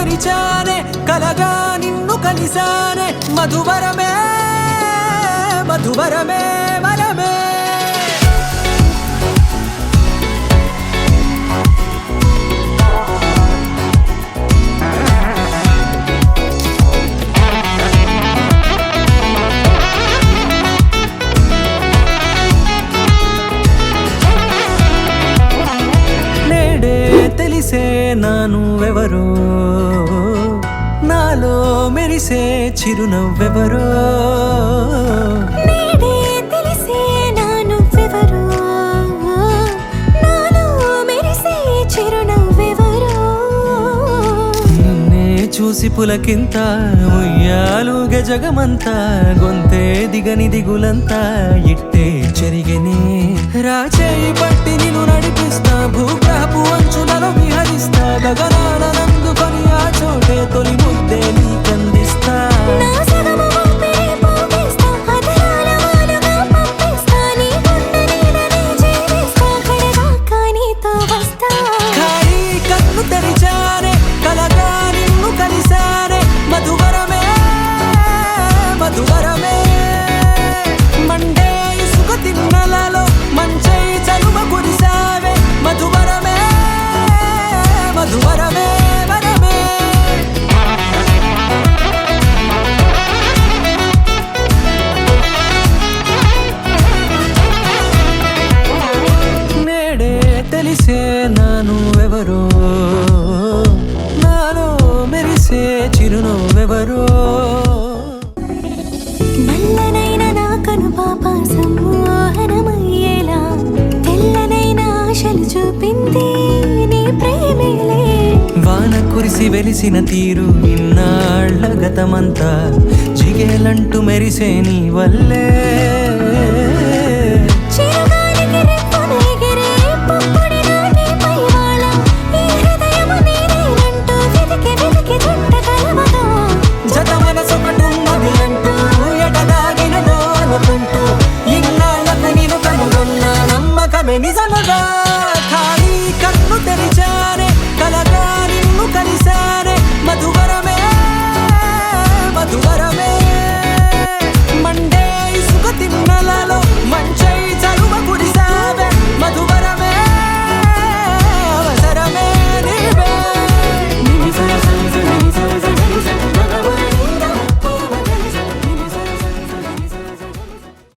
తెరిచానే కలగా నిన్ను కలిసానే మధువరమే మధువరమే వరమే తెలిసే నానువెవరో నాలో మెరిసే చిరునవ్వెవరో నేడే తెలిసే నానువెవరో నాలో మెరిసే చిరునవ్వెవరో నిన్నే చూసి పులకింత ఉయ్యాలుగే జగమంతా గొంతే దిగని దిగులంతా ఇట్టే చెరిగనే రాచేయి పట్టి నిన్ను నడిపిస్తా భూగ్రహపు అంచులలో విహరిస్తా గగనాల నందుకొని ఆ చోటే తొలి ముద్దే నీకందిస్తా నా సగము ఊపిరి పోగేస్తా అధరాల వాలుగా పంపిస్తా నీ గుండె నీడనే జీవిస్తా కడదాకా నీతో వస్తా ఖాళీ కన్ను తెరిచానే కలగా నిన్ను కలిసానే మధువరమే మధువరమే మండే ఇసుక తిన్నలలో మంచై చలువ కురిసావే మధువరమే మధువరమే వరమే నేడే తెలిసే నానువెవరో నాలో మెరిసే చిరునవ్వెవరో నల్లనైన నా కనుపాప సమ్మోహనమయ్యేలా తెల్లనైన ఆశలు చూపింది నీ ప్రేమేలే వాన కురిసి వెలిసిన తీరు ఇన్నాళ్ల గతమంతా జిగేలంటూ మెరిసే నీ వల్లే